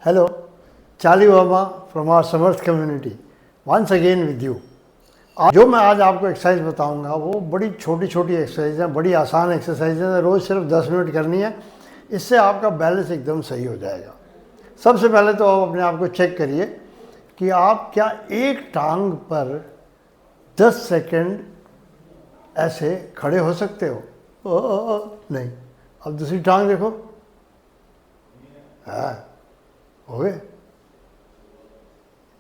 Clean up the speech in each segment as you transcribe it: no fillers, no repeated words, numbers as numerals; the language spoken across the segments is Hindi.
Hello, Charlie Verma from our Samarth community. Once again with you. जो मैं आज आपको एक्सरसाइज बताऊंगा वो बड़ी छोटी छोटी एक्सरसाइज है, बड़ी आसान एक्सरसाइज है, रोज़ सिर्फ 10 मिनट करनी है। इससे आपका बैलेंस एकदम सही हो जाएगा। सबसे पहले तो आप अपने आप को चेक करिए कि आप क्या एक टांग पर 10 सेकंड ऐसे खड़े हो सकते हो। नहीं। अब दूसरी टांग देखो। हाँ, हो गए।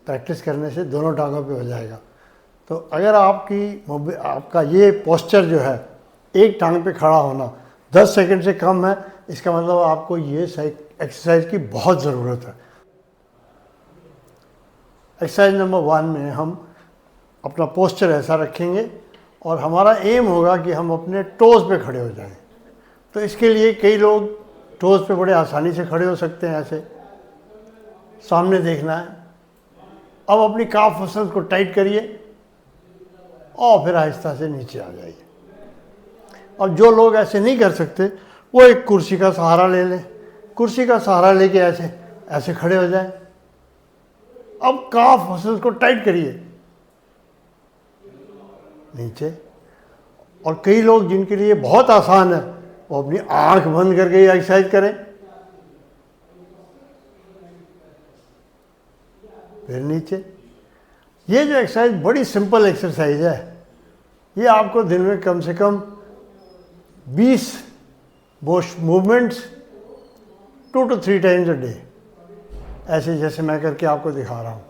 प्रैक्टिस करने से दोनों टांगों पे हो जाएगा। तो अगर आपका ये पोस्चर जो है, एक टांग पे खड़ा होना 10 सेकंड से कम है, इसका मतलब आपको ये एक्सरसाइज की बहुत ज़रूरत है। एक्सरसाइज नंबर 1 में हम अपना पोस्चर ऐसा रखेंगे और हमारा एम होगा कि हम अपने टोज़ पे खड़े हो जाएं। तो इसके लिए कई लोग टोज़ पे बड़े आसानी से खड़े हो सकते हैं। ऐसे सामने देखना है। अब अपनी काफ मसल्स को टाइट करिए और फिर आहिस्ता से नीचे आ जाइए। अब जो लोग ऐसे नहीं कर सकते वो एक कुर्सी का सहारा ले लें। कुर्सी का सहारा लेके ऐसे ऐसे खड़े हो जाएं। अब काफ मसल्स को टाइट करिए नीचे। और कई लोग जिनके लिए बहुत आसान है वो अपनी आंख बंद करके ये एक्सरसाइज करें। फिर नीचे। ये जो एक्सरसाइज बड़ी सिंपल एक्सरसाइज है, ये आपको दिन में कम से कम 20 movements 2 to 3 times a day, ऐसे जैसे मैं करके आपको दिखा रहा हूँ।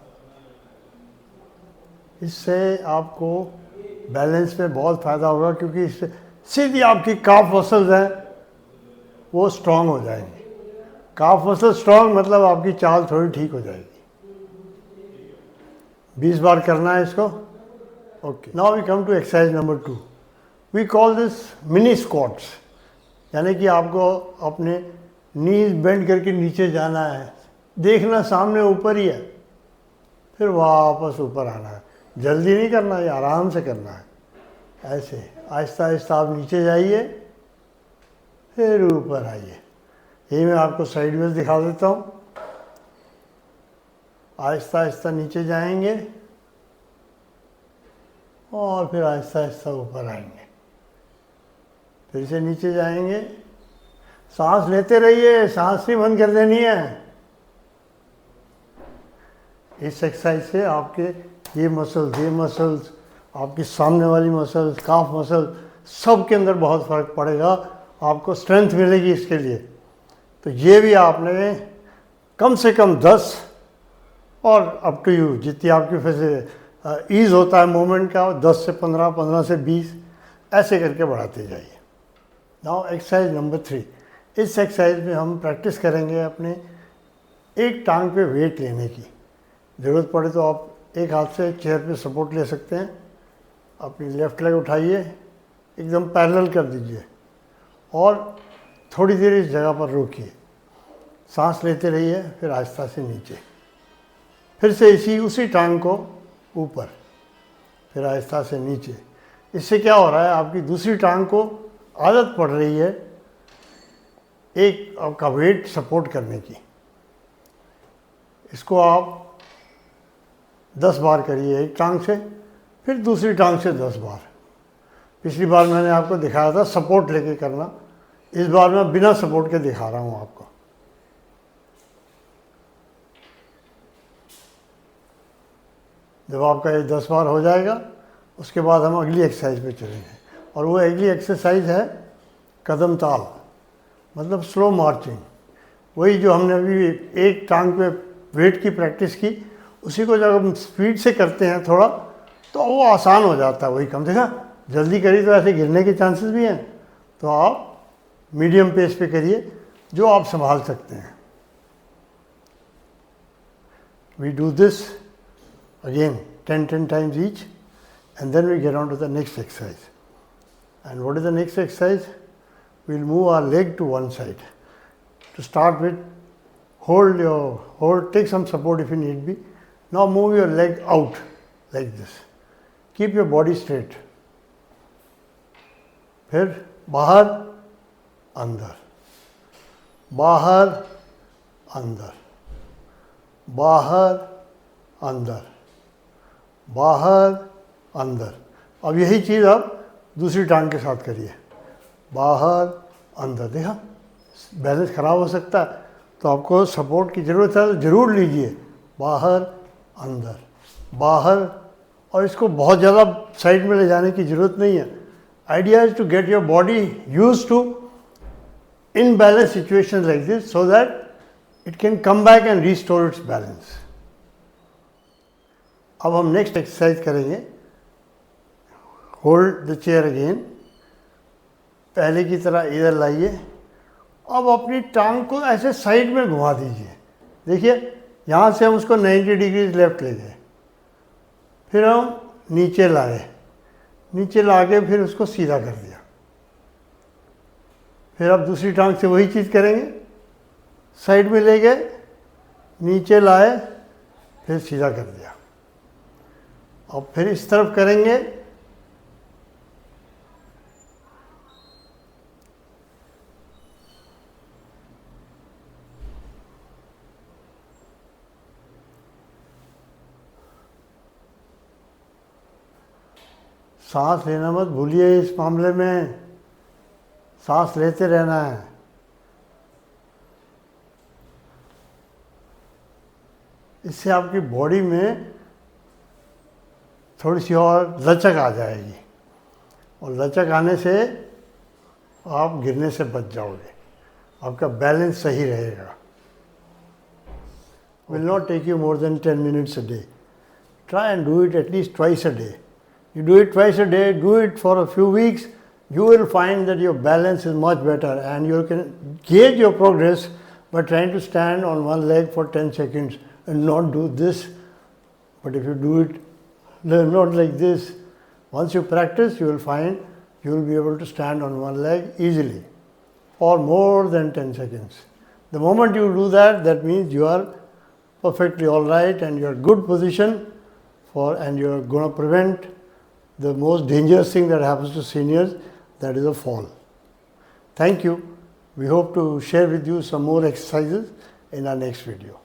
इससे आपको बैलेंस में बहुत फ़ायदा होगा, क्योंकि इससे सीधी आपकी काफ मसल्स हैं वो स्ट्रांग हो जाएंगी। काफ मसल स्ट्रांग मतलब आपकी चाल थोड़ी ठीक हो जाएगी। 20 बार करना है इसको। Okay, now we come to exercise number 2। We call this mini squats. यानी कि आपको अपने नीज बेंड करके नीचे जाना है। देखना सामने ऊपर ही है, फिर वापस ऊपर आना है। जल्दी नहीं करना है, आराम से करना है। ऐसे आहिस्ता आहिस्ता आप नीचे जाइए, फिर ऊपर आइए। यही मैं आपको साइड में दिखा देता हूँ। आहिस्ता आहिस्ता नीचे जाएंगे और फिर आहिस्ता आहिस्ता ऊपर आएंगे। फिर से नीचे जाएंगे। सांस लेते रहिए, सांस नहीं बंद कर देनी है। इस एक्सरसाइज से आपके ये मसल्स, आपकी सामने वाली मसल्स, काफ मसल, सब के अंदर बहुत फ़र्क पड़ेगा। आपको स्ट्रेंथ मिलेगी इसके लिए। तो ये भी आपने कम से कम 10 और अप टू यू, जितनी आपकी फिर ईज़ होता है मूवमेंट का, 10 से 15, 15 से 20, ऐसे करके बढ़ाते जाइए। Now exercise number 3। इस एक्सरसाइज में हम प्रैक्टिस करेंगे अपने एक टांग पे वेट लेने की। ज़रूरत पड़े तो आप एक हाथ से चेयर पे सपोर्ट ले सकते हैं। अपनी लेफ़्ट लेग उठाइए, एकदम पैरेलल कर दीजिए और थोड़ी देर इस जगह पर रोकिए। सांस लेते रहिए, फिर आहिस्ता से नीचे। फिर से उसी टांग को ऊपर, फिर आहिस्ता से नीचे। इससे क्या हो रहा है, आपकी दूसरी टांग को आदत पड़ रही है एक आपका वेट सपोर्ट करने की। इसको आप 10 बार करिए एक टांग से, फिर दूसरी टांग से 10 बार। पिछली बार मैंने आपको दिखाया था सपोर्ट लेके करना। इस बार मैं बिना सपोर्ट के दिखा रहा हूँ आपको। जब आपका ये 10 बार हो जाएगा, उसके बाद हम अगली एक्सरसाइज पे चलेंगे। और वो अगली एक्सरसाइज है कदम ताल, मतलब स्लो मार्चिंग। वही जो हमने अभी एक टांग पे वेट की प्रैक्टिस की, उसी को जब हम स्पीड से करते हैं थोड़ा, तो वो आसान हो जाता है। वही कम, देखा, जल्दी करिए तो ऐसे गिरने के चांसेस भी हैं। तो आप मीडियम पेस पे करिए, जो आप संभाल सकते हैं। We do this again 10 times each, and then we get on to the next exercise. And what is the next exercise? We'll move our leg to one side. To start with, take some support if you need be. Now move your leg out like this. Keep your body straight. फिर बाहर अंदर, बाहर अंदर, बाहर अंदर, बाहर अंदर। अब यही चीज़ आप दूसरी टांग के साथ करिए, बाहर अंदर। देखा बैलेंस ख़राब हो सकता है, तो आपको सपोर्ट की ज़रूरत है तो ज़रूर लीजिए, बाहर अंदर, बाहर। और इसको बहुत ज़्यादा साइड में ले जाने की ज़रूरत नहीं है। Idea is to get your body use to in balance situation like this, so that it can come back and restore its balance. अब हम नेक्स्ट एक्सरसाइज करेंगे, होल्ड द चेयर अगेन, पहले की तरह इधर लाइए। अब अपनी टांग को ऐसे साइड में घुमा दीजिए। देखिए यहाँ से हम उसको 90 डिग्री लेफ्ट ले गए, फिर हम नीचे लाए, नीचे ला के फिर उसको सीधा कर दिया। फिर अब दूसरी टांग से वही चीज़ करेंगे, साइड में ले गए, नीचे लाए, फिर सीधा कर दिया। अब फिर इस तरफ करेंगे, सांस लेना मत भूलिए। इस मामले में सांस लेते रहना है। इससे आपकी बॉडी में थोड़ी सी और लचक आ जाएगी, और लचक आने से आप गिरने से बच जाओगे, आपका बैलेंस सही रहेगा। Will not take you more than 10 minutes a day. Try and do it at least twice a day. You do it twice a day, do it for a few weeks, you will find that your balance is much better, and you can gauge your progress by trying to stand on one leg for 10 seconds and not do this. But if you do it not like this, once you practice, you will find you will be able to stand on one leg easily for more than 10 seconds. The moment you do that, that means you are perfectly all right and you're good position and you're going to prevent the most dangerous thing that happens to seniors, that is a fall. Thank you. We hope to share with you some more exercises in our next video.